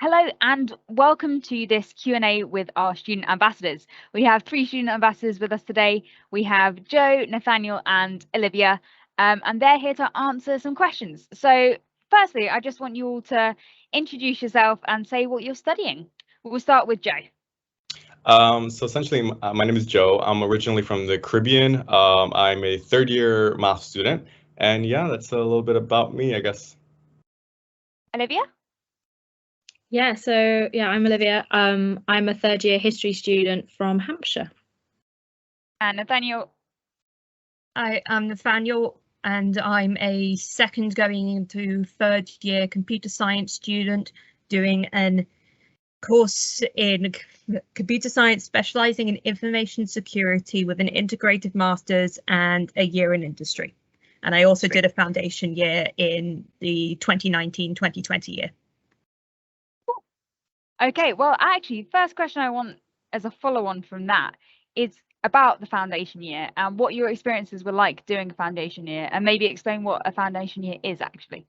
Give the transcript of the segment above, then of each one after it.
Hello and welcome to this Q&A with our student ambassadors. We have 3 student ambassadors with us today. We have Joe, Nathaniel and Olivia, and they're here to answer some questions. So firstly, I just want you all to introduce yourself and say what you're studying. We'll start with Joe. So essentially, my name is Joe. I'm originally from the Caribbean. I'm a third-year math student. And yeah, that's a little bit about me, I guess. Olivia? I'm Olivia. I'm a third-year history student from Hampshire. And Nathaniel? I am Nathaniel, and I'm a second going into third-year computer science student doing a course in computer science specialising in information security with an integrated master's and a year in industry. And I also did a foundation year in the 2019-2020 year. Okay, well, actually, first question I want as a follow-on from that is about the foundation year and what your experiences were like doing a foundation year, and maybe explain what a foundation year is actually.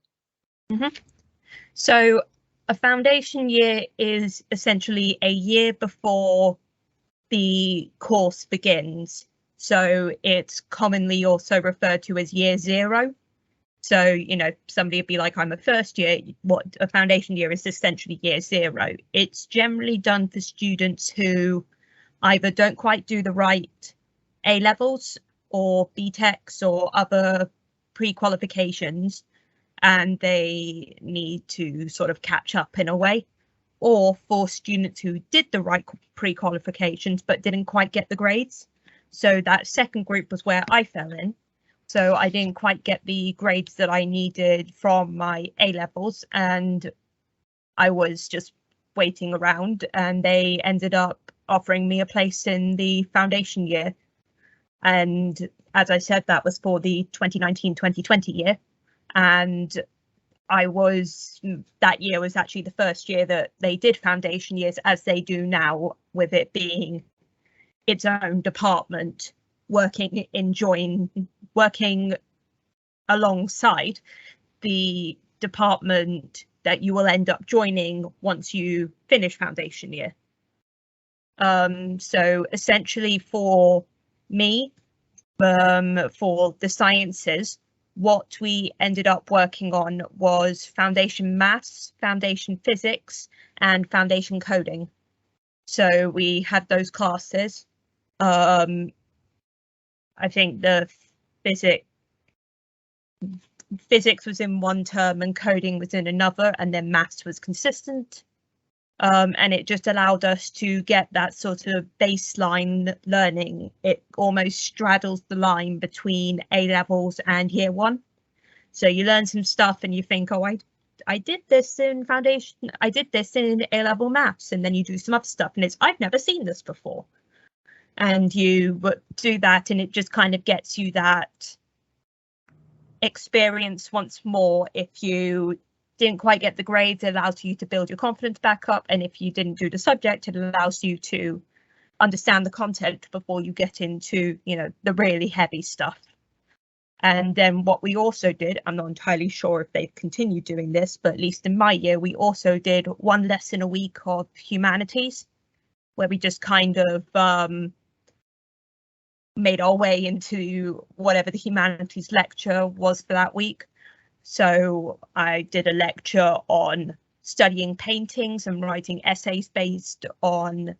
So a foundation year is essentially a year before the course begins. So it's commonly also referred to as year 0. So, somebody would be like, I'm a first year. What a foundation year is essentially year 0. It's generally done for students who either don't quite do the right A levels or BTECs or other pre-qualifications, and they need to sort of catch up in a way, or for students who did the right pre-qualifications but didn't quite get the grades. So that second group was where I fell in. So I didn't quite get the grades that I needed from my A levels, and I was just waiting around, and they ended up offering me a place in the foundation year. And as I said, that was for the 2019-2020 year. And that year was actually the first year that they did foundation years as they do now, with it being its own department working alongside the department that you will end up joining once you finish foundation year. So essentially for me, for the sciences, what we ended up working on was foundation maths, foundation physics, and foundation coding. So we had those classes. I think the physics was in one term and coding was in another, and then maths was consistent. And it just allowed us to get that sort of baseline learning. It almost straddles the line between A levels and year 1. So you learn some stuff and you think, oh, I did this in foundation, I did this in A level maths, and then you do some other stuff and it's, I've never seen this before. And you do that, and it just kind of gets you that experience once more. If you didn't quite get the grades, it allows you to build your confidence back up, and if you didn't do the subject, it allows you to understand the content before you get into, the really heavy stuff. And then what we also did, I'm not entirely sure if they've continued doing this, but at least in my year, we also did 1 lesson a week of humanities, where we just kind of made our way into whatever the humanities lecture was for that week. So I did a lecture on studying paintings and writing essays based on,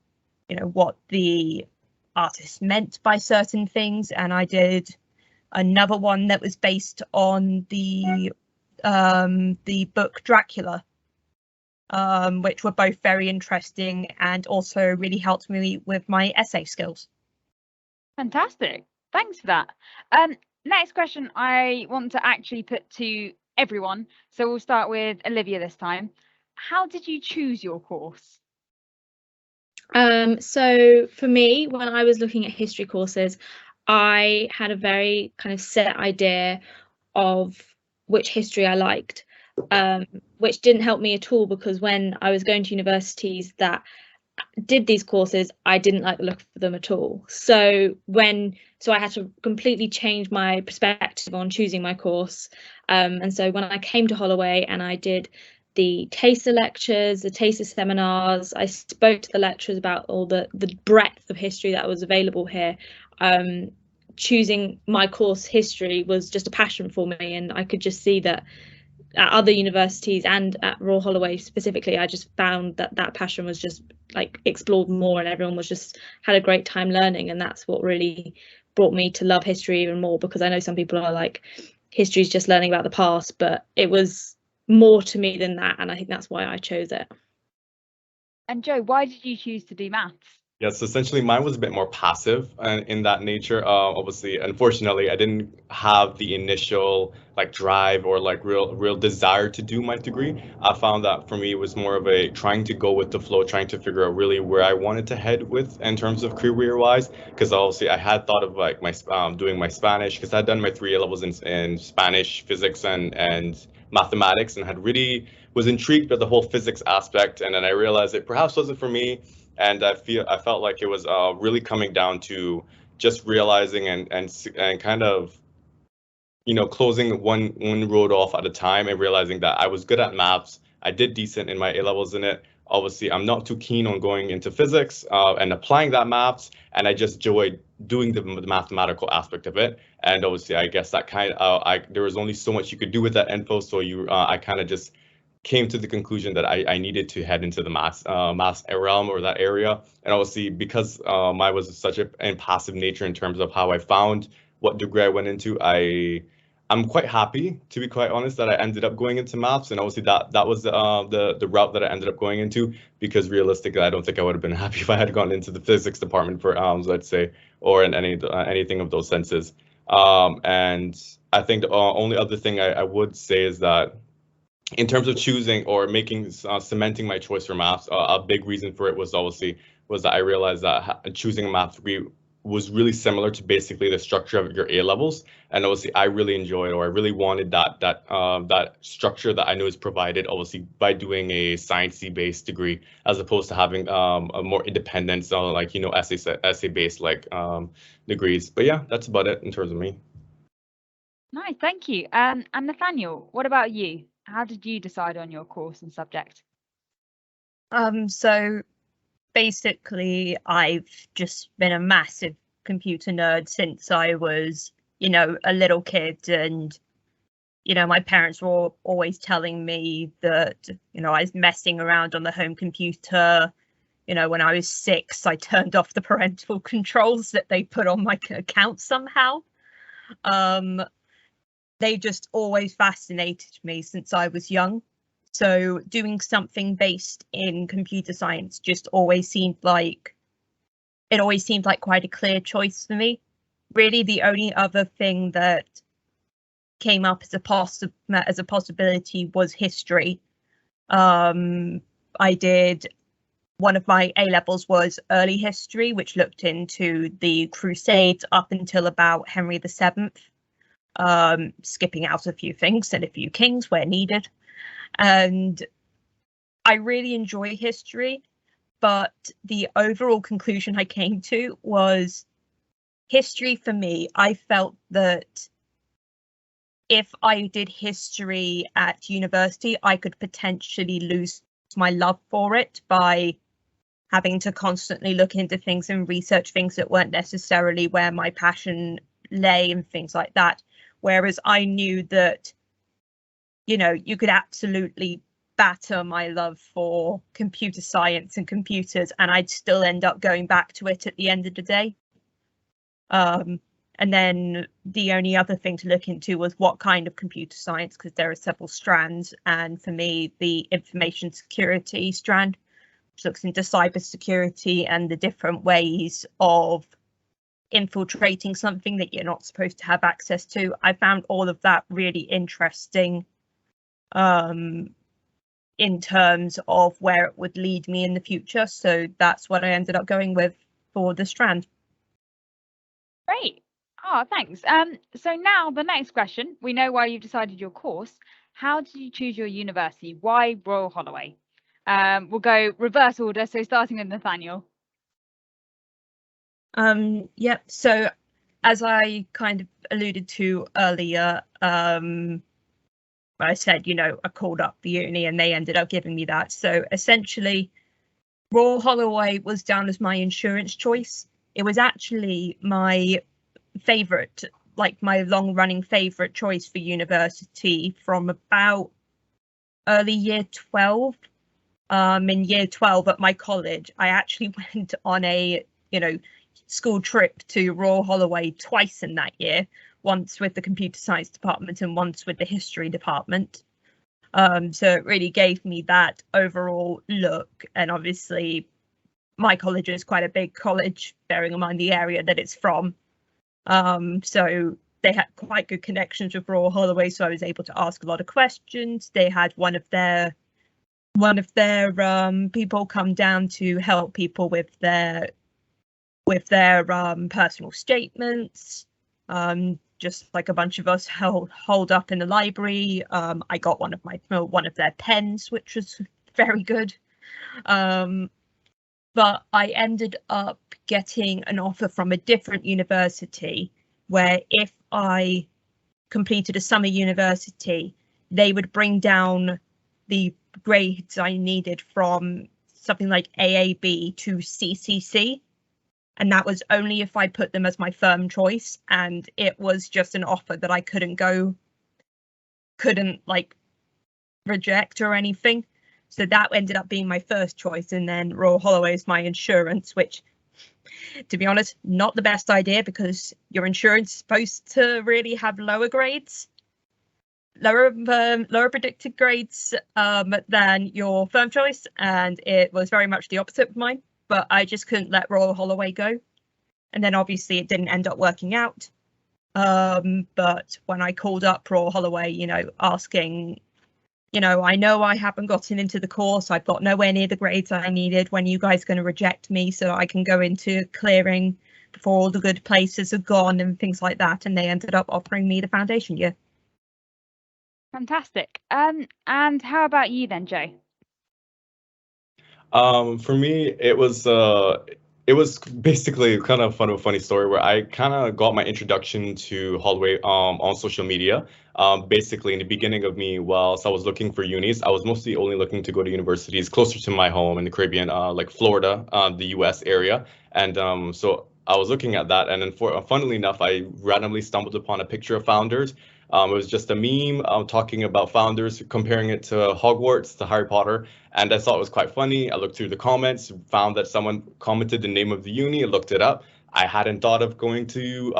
what the artist meant by certain things. And I did another one that was based on the book Dracula, which were both very interesting and also really helped me with my essay skills. Fantastic, thanks for that. Next question I want to actually put to everyone, so we'll start with Olivia this time. How did you choose your course? So for me, when I was looking at history courses, I had a very kind of set idea of which history I liked, which didn't help me at all, because when I was going to universities that did these courses, I didn't like the look of them at all. So I had to completely change my perspective on choosing my course. And so when I came to Holloway and I did the taster lectures, the taster seminars. I spoke to the lecturers about all the breadth of history that was available here. Choosing my course history was just a passion for me, and I could just see that at other universities and at Royal Holloway specifically, I just found that that passion was just like explored more, and everyone was just had a great time learning, and that's what really brought me to love history even more, because I know some people are like, history is just learning about the past, but it was more to me than that, and I think that's why I chose it. And Joe, why did you choose to do maths? Yes, essentially mine was a bit more passive in that nature. Obviously, unfortunately, I didn't have the initial like drive or like real desire to do my degree. I found that for me it was more of a trying to go with the flow, trying to figure out really where I wanted to head with in terms of career-wise. Because obviously I had thought of like my doing my Spanish, because I'd done my 3 levels in Spanish, physics, and mathematics, and had really was intrigued by the whole physics aspect. And then I realized it perhaps wasn't for me. And I felt like it was really coming down to just realizing and kind of, you know, closing one road off at a time, and realizing that I was good at maths. I did decent in my A levels in it. Obviously, I'm not too keen on going into physics and applying that maths, and I just enjoyed doing the mathematical aspect of it. And obviously, I guess that there was only so much you could do with that info, so I kind of just came to the conclusion that I needed to head into the maths realm or that area. And obviously, because I was such a passive nature in terms of how I found what degree I went into, I'm quite happy, to be quite honest, that I ended up going into maths. And obviously that was the route that I ended up going into, because realistically, I don't think I would have been happy if I had gone into the physics department for let's say, or in anything of those senses. And I think the only other thing I would say is that in terms of choosing or making cementing my choice for maths, a big reason for it was that I realized that choosing a math degree was really similar to basically the structure of your A levels, and obviously I really enjoyed, or I really wanted that structure that I know is provided obviously by doing a sciencey based degree, as opposed to having a more independent, like, you know, essay based like degrees. But yeah, that's about it in terms of me. Nice, thank you. And Nathaniel, what about you? How did you decide on your course and subject? So basically, I've just been a massive computer nerd since I was, you know, a little kid, and you know, my parents were always telling me that, you know, I was messing around on the home computer. You know, when I was 6, I turned off the parental controls that they put on my account somehow. They just always fascinated me since I was young. So doing something based in computer science just always seemed like quite a clear choice for me. Really, the only other thing that came up as a possibility was history. I did one of my A levels was early history, which looked into the Crusades up until about Henry VII. Skipping out a few things and a few kings where needed. And I really enjoy history, but the overall conclusion I came to was history for me. I felt that if I did history at university, I could potentially lose my love for it by having to constantly look into things and research things that weren't necessarily where my passion lay and things like that. Whereas I knew that, you know, you could absolutely batter my love for computer science and computers, and I'd still end up going back to it at the end of the day. And then the only other thing to look into was what kind of computer science, because there are several strands. And for me, the information security strand, which looks into cybersecurity and the different ways of infiltrating something that you're not supposed to have access to. I found all of that really interesting in terms of where it would lead me in the future. So that's what I ended up going with for the strand. Great. Oh, thanks. So now the next question, we know why you've decided your course. How did you choose your university? Why Royal Holloway? We'll go reverse order, so starting with Nathaniel. Yep. So as I kind of alluded to earlier, I said, you know, I called up the uni and they ended up giving me that. So essentially, Royal Holloway was down as my insurance choice. It was actually my favourite, like my long-running favourite choice for university from about early year 12. In year 12 at my college, I actually went on a, you know, school trip to Royal Holloway twice in that year, once with the computer science department and once with the history department. So it really gave me that overall look. And obviously my college is quite a big college, bearing in mind the area that it's from. So they had quite good connections with Royal Holloway, so I was able to ask a lot of questions. They had one of their people come down to help people with their personal statements. Just like a bunch of us holed up in the library. I got one of their pens, which was very good. But I ended up getting an offer from a different university where if I completed a summer university, they would bring down the grades I needed from something like AAB to CCC. And that was only if I put them as my firm choice. And it was just an offer that I couldn't like reject or anything. So that ended up being my first choice. And then Royal Holloway is my insurance, which, to be honest, not the best idea, because your insurance is supposed to really have lower grades, lower predicted grades than your firm choice. And it was very much the opposite of mine. But I just couldn't let Royal Holloway go. And then obviously it didn't end up working out. But when I called up Royal Holloway, you know, asking, you know I haven't gotten into the course, I've got nowhere near the grades I needed, when are you guys going to reject me so I can go into clearing before all the good places are gone and things like that. And they ended up offering me the foundation year. Fantastic. And how about you then, Joe? For me, it was basically kind of a funny story where I kind of got my introduction to Holloway on social media. Basically in the beginning of me, whilst I was looking for unis, I was mostly only looking to go to universities closer to my home in the Caribbean, like Florida, the US area. And so I was looking at that, and then funnily enough, I randomly stumbled upon a picture of Founders. It was just a meme talking about Founders, comparing it to Hogwarts, to Harry Potter. And I thought it was quite funny. I looked through the comments, found that someone commented the name of the uni, looked it up. I hadn't thought of going to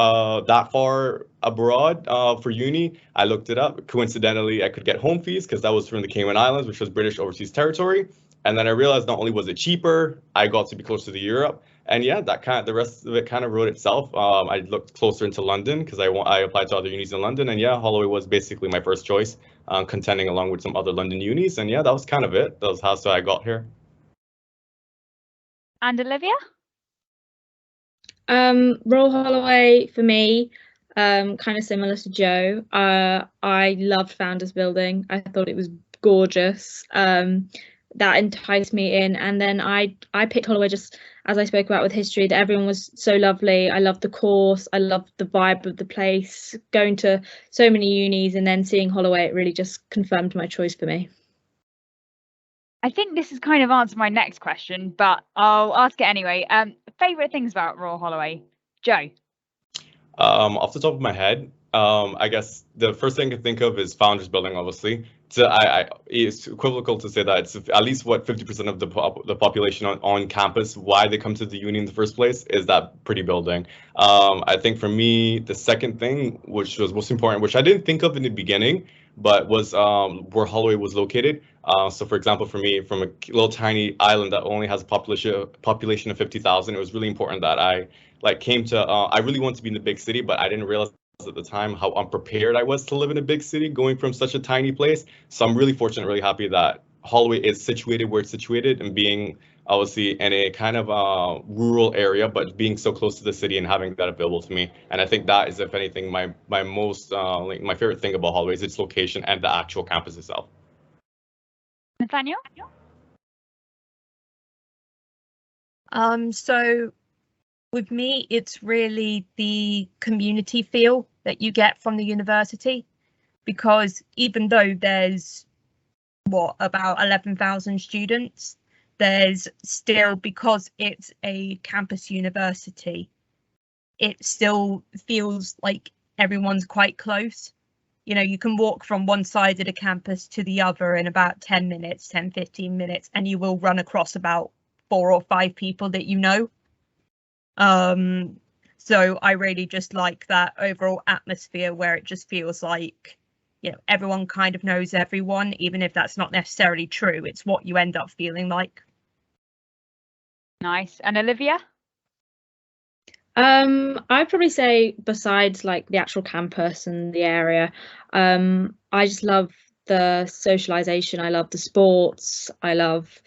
that far abroad for uni. I looked it up. Coincidentally, I could get home fees because that was from the Cayman Islands, which was British overseas territory. And then I realized not only was it cheaper, I got to be closer to Europe. And yeah, the rest of it kind of wrote itself. I looked closer into London because I applied to other unis in London. And yeah, Holloway was basically my first choice, contending along with some other London unis. And yeah, that was kind of it. That was how I got here. And Olivia? Royal Holloway for me, kind of similar to Joe. I loved Founders Building. I thought it was gorgeous. That enticed me in, and then I picked Holloway just as I spoke about with history, that everyone was so lovely. I loved the course, I loved the vibe of the place, going to so many unis and then seeing Holloway, it really just confirmed my choice for me. I think this has kind of answered my next question, but I'll ask it anyway. Favorite things about Royal Holloway, Joe? Off the top of my head, I guess the first thing I can think of is Founders Building, obviously. So it's equivocal to say that it's at least what 50% of the population on campus, why they come to the uni in the first place, is that pretty building. I think for me, the second thing, which was most important, which I didn't think of in the beginning, but was where Holloway was located. So for example, for me, from a little tiny island that only has a population of 50,000, it was really important that I came to, I really wanted to be in the big city, but I didn't realize at the time how unprepared I was to live in a big city going from such a tiny place. So I'm really fortunate, really happy that Holloway is situated where it's situated, and being obviously in a kind of rural area, but being so close to the city and having that available to me. And I think that is, if anything, my most my favorite thing about Holloway is its location and the actual campus itself. Nathaniel? So with me, it's really the community feel that you get from the university. because even though there's about 11,000 students, there's still, because it's a campus university, it still feels like everyone's quite close. You know, you can walk from one side of the campus to the other in about 10 minutes, 10-15 minutes, and you will run across about 4 or 5 people that you know. So I really just like that overall atmosphere where it just feels like, you know, everyone kind of knows everyone, even if that's not necessarily true. It's what you end up feeling like. Nice. And Olivia? I'd probably say, besides like the actual campus and the area, I just love the socialization. I love the sports. I love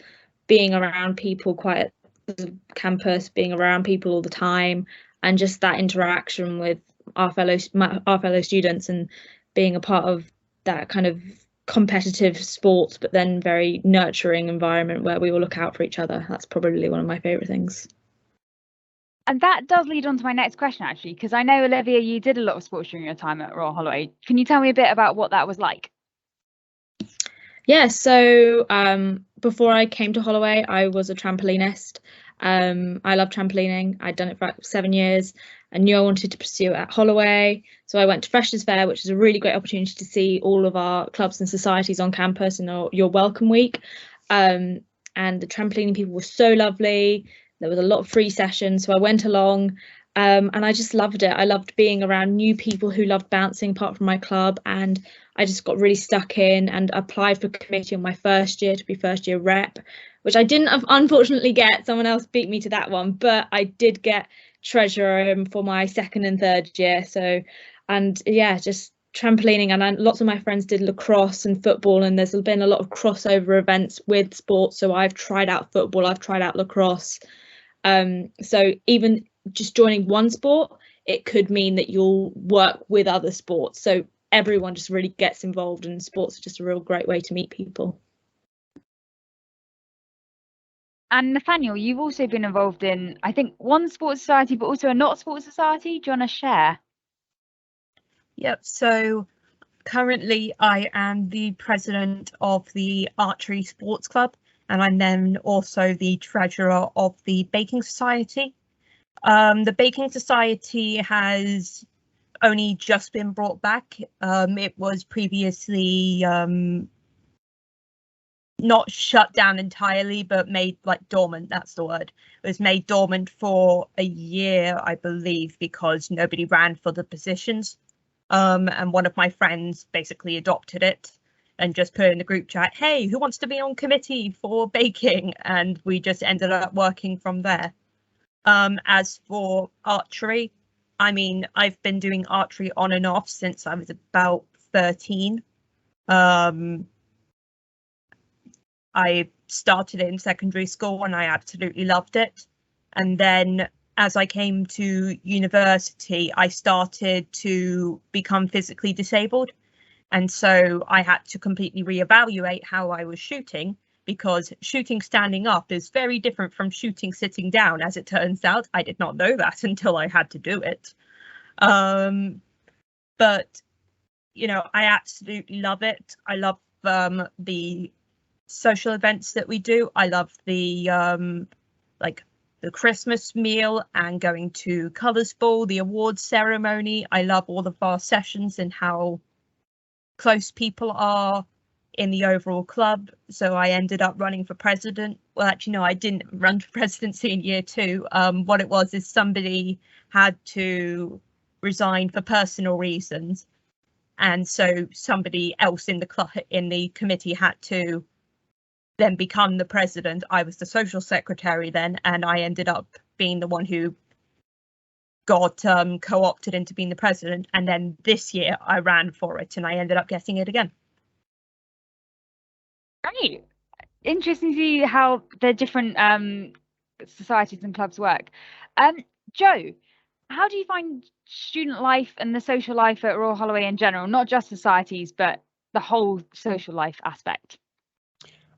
being around people quite at the campus, being around people all the time, and just that interaction with our fellow students, and being a part of that kind of competitive sports, but then very nurturing environment where we all look out for each other. That's probably one of my favorite things. And that does lead on to my next question, actually, because I know, Olivia, you did a lot of sports during your time at Royal Holloway. Can you tell me a bit about what that was like? Yeah, so before I came to Holloway, I was a trampolinist. I love trampolining. I'd done it for 7 years. I knew I wanted to pursue it at Holloway. So I went to Freshers Fair, which is a really great opportunity to see all of our clubs and societies on campus and your welcome week. And the trampolining people were so lovely. There was a lot of free sessions, so I went along, and I just loved it. I loved being around new people who loved bouncing apart from my club, and I just got really stuck in and applied for committee on my first year to be first year rep, which I didn't unfortunately get. Someone else beat me to that one, but I did get treasurer for my second and third year. So, and yeah, just trampolining, and lots of my friends did lacrosse and football, and there's been a lot of crossover events with sports. So I've tried out football, I've tried out lacrosse. So even just joining one sport, it could mean that you'll work with other sports. So everyone just really gets involved, and sports are just a real great way to meet people. And Nathaniel, you've also been involved in, I think, one sports society, but also a not sports society. Do you want to share? Yep, so currently I am the president of the Archery Sports Club, and I'm then also the treasurer of the Baking Society. The Baking Society has only just been brought back. It was previously not shut down entirely, but made like dormant, that's the word. It was made dormant for a year, I believe, because nobody ran for the positions. And one of my friends basically adopted it and just put in the group chat, hey, who wants to be on committee for baking? And we just ended up working from there. As for archery, I mean, I've been doing archery on and off since I was about 13. I started it in secondary school and I absolutely loved it. And then as I came to university, I started to become physically disabled. And so I had to completely reevaluate how I was shooting, because shooting standing up is very different from shooting sitting down, as it turns out. I did not know that until I had to do it. But, you know, I absolutely love it. I love the social events that we do. I love the like the Christmas meal and going to Colours Ball, the awards ceremony. I love all of our sessions and how close people are in the overall club. So I ended up running for president. Well, actually, no, I didn't run for presidency in year 2. What it was is somebody had to resign for personal reasons. And so somebody else in the club, in the committee, had to then become the president. I was the social secretary then, and I ended up being the one who got co-opted into being the president. And then this year I ran for it and I ended up getting it again. Great. Interesting to see how the different societies and clubs work. Joe, how do you find student life and the social life at Royal Holloway in general, not just societies, but the whole social life aspect?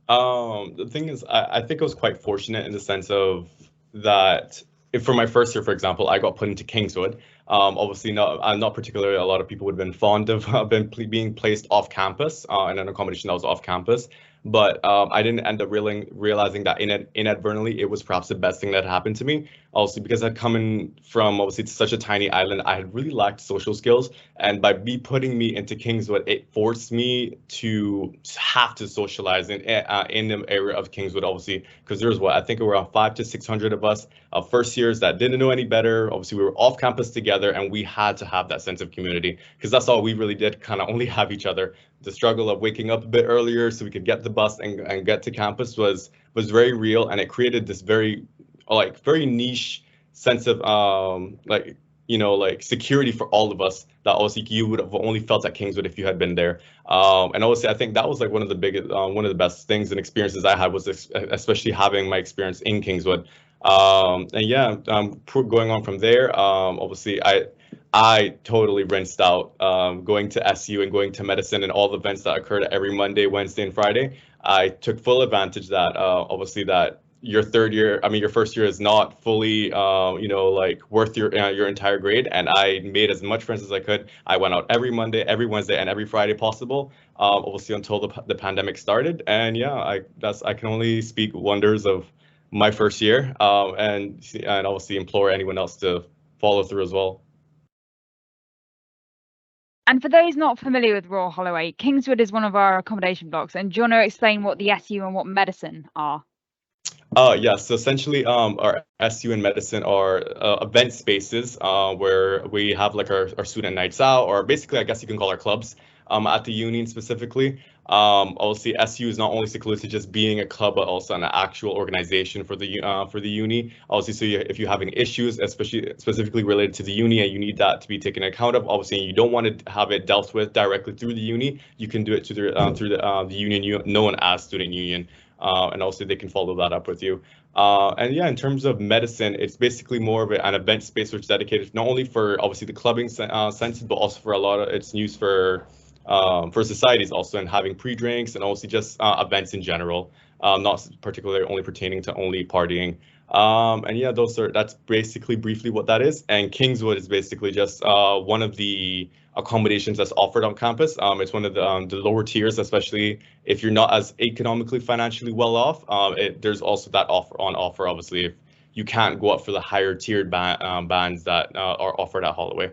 The thing is, I think I was quite fortunate in the sense of that. If for my first year, for example, I got put into Kingswood, Obviously, not particularly a lot of people would have been fond of being placed off campus in an accommodation that was off campus. But I didn't end up realizing that inadvertently it was perhaps the best thing that happened to me. Also, because I'd come in from obviously such a tiny island, I had really lacked social skills. And by putting me into Kingswood, it forced me to have to socialize in the area of Kingswood, obviously, because there was I think around 500 to 600 of us first years that didn't know any better. Obviously, we were off campus together, and we had to have that sense of community because that's all we really did, kind of only have each other. The struggle of waking up a bit earlier so we could get the bus and get to campus was very real, and it created this very niche sense of security for all of us that obviously you would have only felt at Kingswood if you had been there. And obviously I think that was like one of the best things and experiences I had was especially having my experience in Kingswood. Going on from there, obviously I totally rinsed out going to SU and going to medicine and all the events that occurred every Monday, Wednesday, and Friday. I took full advantage that obviously that your first year is not fully worth your entire grade, and I made as much friends as I could. I went out every Monday, every Wednesday, and every Friday possible, obviously until the pandemic started. And yeah, I can only speak wonders of my first year, and obviously implore anyone else to follow through as well. And for those not familiar with Royal Holloway, Kingswood is one of our accommodation blocks. And do you want to explain what the SU and what medicine are? Yeah, so essentially our SU and medicine are event spaces where we have like our student nights out, or basically I guess you can call our clubs at the union specifically. Obviously SU is not only secluded to just being a club, but also an actual organization for the uni. Obviously, so if you're having issues, especially specifically related to the uni, and you need that to be taken account of, obviously you don't want to have it dealt with directly through the uni, you can do it through the union known as student union. And also they can follow that up with you. And yeah, in terms of medicine, it's basically more of an event space which is dedicated not only for obviously the clubbing sense, but also for a lot of it's used for societies also, and having pre-drinks and also just events in general, not particularly only pertaining to only partying. And yeah, that's basically briefly what that is. And Kingswood is basically just one of the accommodations that's offered on campus. It's one of the lower tiers, especially if you're not as economically financially well off. There's also that offer, obviously, if you can't go up for the higher tiered bands that are offered at Holloway.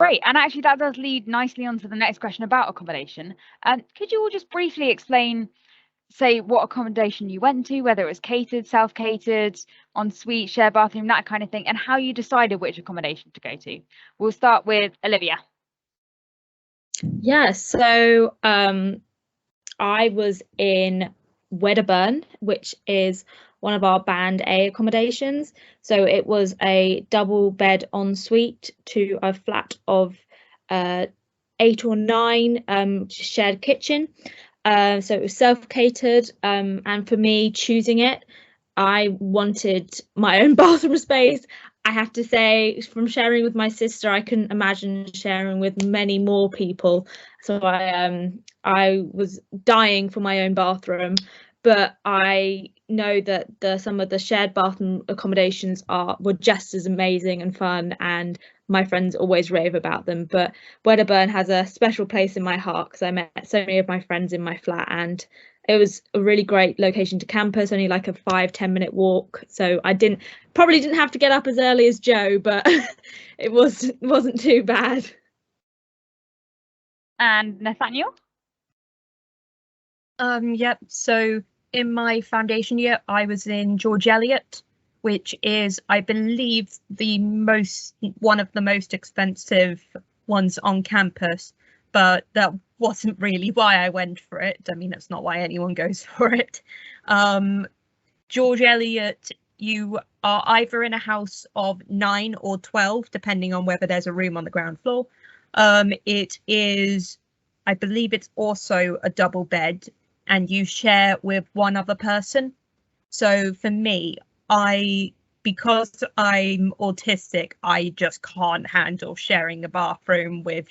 Great, and actually that does lead nicely on to the next question about accommodation. Could you all just briefly explain, say, what accommodation you went to, whether it was catered, self-catered, en-suite, shared bathroom, that kind of thing, and how you decided which accommodation to go to? We'll start with Olivia. Yeah, so I was in Wedderburn, which is one of our Band A accommodations. So it was a double bed ensuite to a flat of 8 or 9, shared kitchen. So it was self-catered, and for me choosing it, I wanted my own bathroom space. I have to say, from sharing with my sister, I couldn't imagine sharing with many more people. So I was dying for my own bathroom, but I know that some of the shared bathroom accommodations were just as amazing and fun, and my friends always rave about them. But Wedderburn has a special place in my heart because I met so many of my friends in my flat, and it was a really great location to campus, only like a 5-10 minute walk. So I probably didn't have to get up as early as Joe, but it wasn't too bad. And Nathaniel? Yep. So in my foundation year, I was in George Eliot, which is, I believe, one of the most expensive ones on campus, but that wasn't really why I went for it. I mean, that's not why anyone goes for it. George Eliot, you are either in a house of 9 or 12, depending on whether there's a room on the ground floor. It is, I believe it's also a double bed, and you share with one other person. So for me, because I'm autistic, I just can't handle sharing a bathroom with,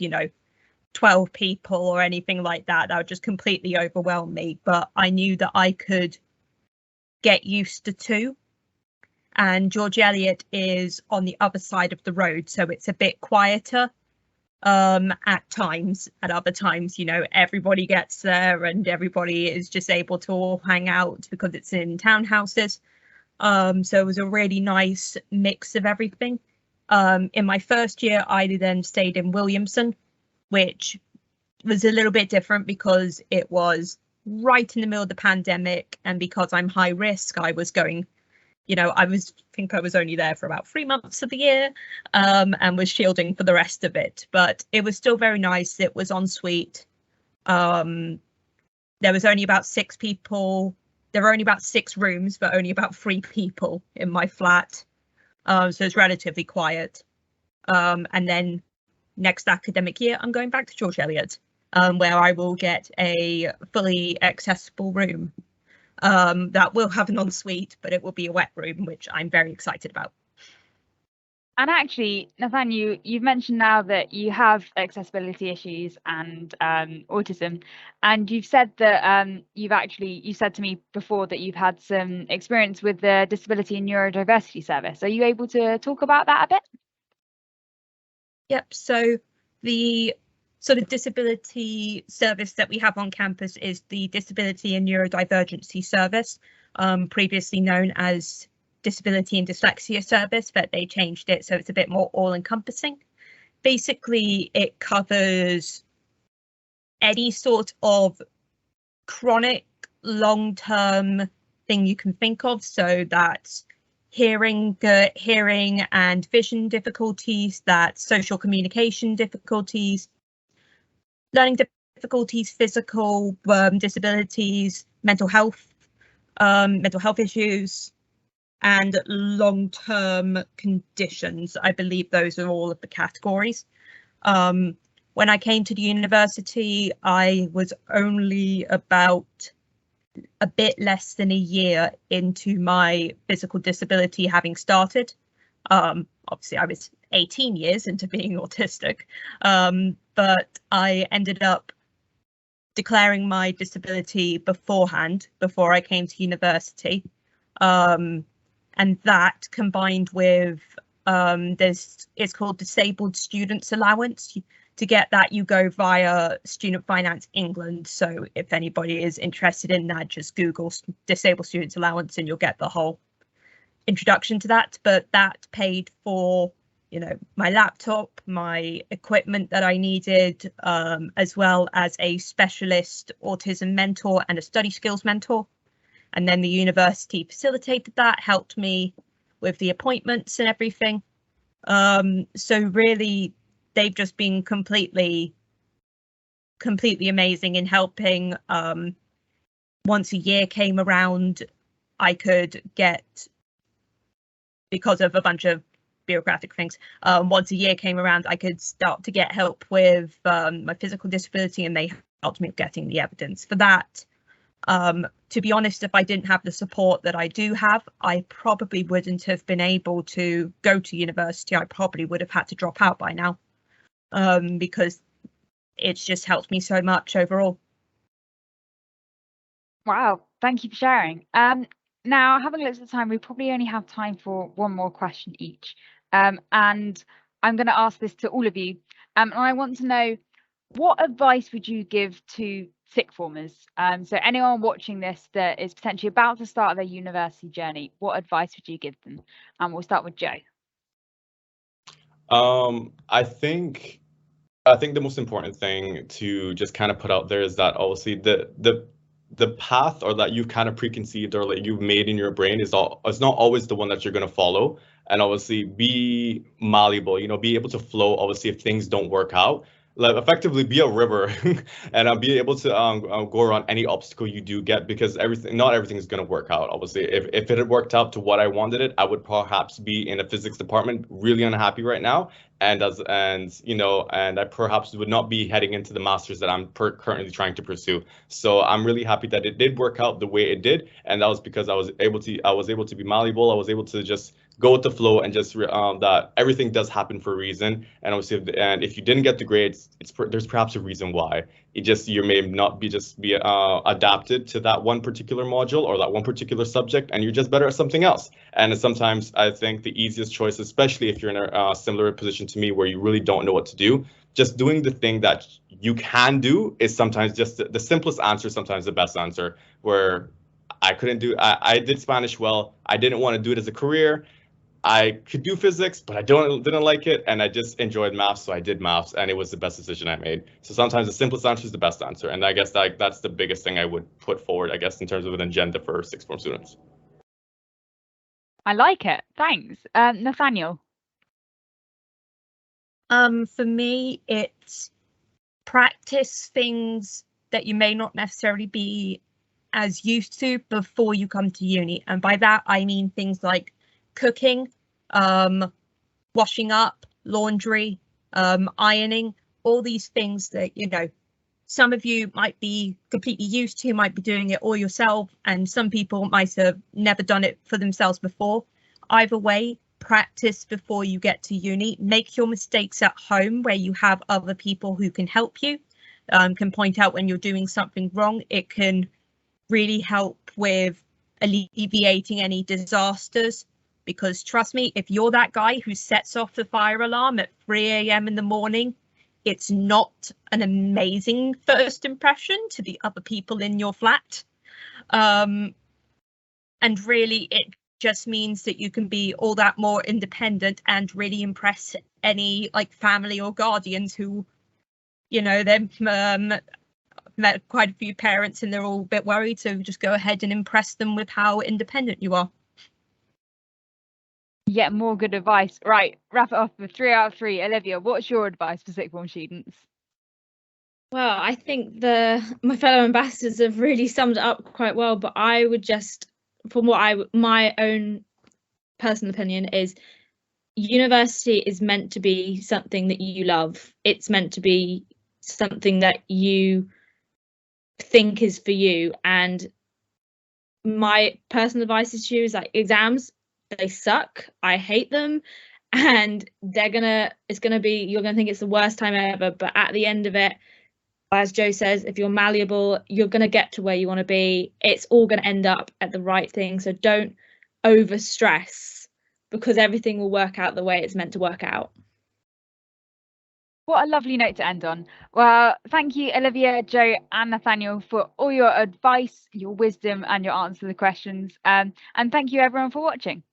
12 people or anything like that. That would just completely overwhelm me. But I knew that I could get used to 2. and George Eliot is on the other side of the road, so it's a bit quieter at times. At other times, you know, everybody gets there and everybody is just able to all hang out because it's in townhouses. So it was a really nice mix of everything. In my first year, I then stayed in Williamson, which was a little bit different because it was right in the middle of the pandemic, and because I'm high risk, I was going, you know, I think I was only there for about 3 months of the year, and was shielding for the rest of it. But it was still very nice. It was en suite. There was only about 6 people. There were only about 6 rooms, but only about 3 people in my flat. So it's relatively quiet. And then next academic year, I'm going back to George Eliot, where I will get a fully accessible room that will have an ensuite, but it will be a wet room, which I'm very excited about. And actually, Nathaniel, you've mentioned now that you have accessibility issues and autism, and you've said that you said to me before that you've had some experience with the Disability and Neurodiversity Service. Are you able to talk about that a bit? Yep, so the sort of disability service that we have on campus is the Disability and Neurodivergency Service, previously known as Disability and Dyslexia Service, but they changed it so it's a bit more all-encompassing. Basically, it covers any sort of chronic, long-term thing you can think of. So that's hearing and vision difficulties, that's social communication difficulties, learning difficulties, physical disabilities, mental health issues, and long-term conditions. I believe those are all of the categories. When I came to the university, I was only about a bit less than a year into my physical disability having started. Obviously, I was 18 years into being autistic, but I ended up declaring my disability beforehand, before I came to university. And that combined with it's called Disabled Students Allowance. To get that, you go via Student Finance England. So if anybody is interested in that, just Google Disabled Students Allowance and you'll get the whole introduction to that. But that paid for, you know, my laptop, my equipment that I needed, as well as a specialist autism mentor and a study skills mentor. And then the university facilitated that, helped me with the appointments and everything. So really, they've just been completely amazing in helping. Once a year came around, I could get, because of a bunch of bureaucratic things, once a year came around, I could start to get help with my physical disability, and they helped me with getting the evidence for that. To be honest, if I didn't have the support that I do have, I probably wouldn't have been able to go to university. I probably would have had to drop out by now, because it's just helped me so much overall. Wow, thank you for sharing. Now, having looked at the time, we probably only have time for one more question each. And I'm going to ask this to all of you. And I want to know, what advice would you give to sixth formers? So anyone watching this that is potentially about to start their university journey, what advice would you give them? And we'll start with Joe. I think the most important thing to just kind of put out there is that obviously the path, or that you've kind of preconceived or like you've made in your brain, is not always the one that you're going to follow. And obviously be malleable, you know, be able to flow. Obviously, if things don't work out, like effectively be a river and be able to go around any obstacle you do get, because not everything is going to work out. Obviously, if it had worked out to what I wanted it, I would perhaps be in a physics department really unhappy right now, and I perhaps would not be heading into the masters that I'm currently trying to pursue. So I'm really happy that it did work out the way it did, and that was because I was able to be malleable. I was able to just go with the flow and just that everything does happen for a reason. And obviously, if you didn't get the grades, there's perhaps a reason why. You may not be adapted to that one particular module or that one particular subject, and you're just better at something else. And sometimes I think the easiest choice, especially if you're in a similar position to me where you really don't know what to do, just doing the thing that you can do is sometimes just the simplest answer, sometimes the best answer. Where I did Spanish well. I didn't want to do it as a career. I could do physics, but I didn't like it, and I just enjoyed maths, so I did maths, and it was the best decision I made. So sometimes the simplest answer is the best answer, and I guess that's the biggest thing I would put forward, I guess, in terms of an agenda for sixth form students. I like it. Thanks. Nathaniel? For me, it's practice things that you may not necessarily be as used to before you come to uni. And by that, I mean things like cooking, washing up, laundry, ironing, all these things that, you know, some of you might be completely used to, might be doing it all yourself, and some people might have never done it for themselves before. Either way, practice before you get to uni. Make your mistakes at home where you have other people who can help you, can point out when you're doing something wrong. It can really help with alleviating any disasters, because trust me, if you're that guy who sets off the fire alarm at 3 a.m. in the morning, it's not an amazing first impression to the other people in your flat. And really, it just means that you can be all that more independent and really impress any like family or guardians who, you know, they've met quite a few parents and they're all a bit worried, so just go ahead and impress them with how independent you are. Yeah, more good advice. Right, wrap it off with 3 out of 3. Olivia, what's your advice for sixth form students? Well, I think my fellow ambassadors have really summed it up quite well, but I would just, from my own personal opinion is, university is meant to be something that you love. It's meant to be something that you think is for you. And my personal advice to you is like, exams, they suck. I hate them. And you're gonna think it's the worst time ever. But at the end of it, as Joe says, if you're malleable, you're gonna get to where you want to be. It's all gonna end up at the right thing. So don't over stress, because everything will work out the way it's meant to work out. What a lovely note to end on. Well, thank you, Olivia, Joe, and Nathaniel, for all your advice, your wisdom, and your answers to the questions. And thank you, everyone, for watching.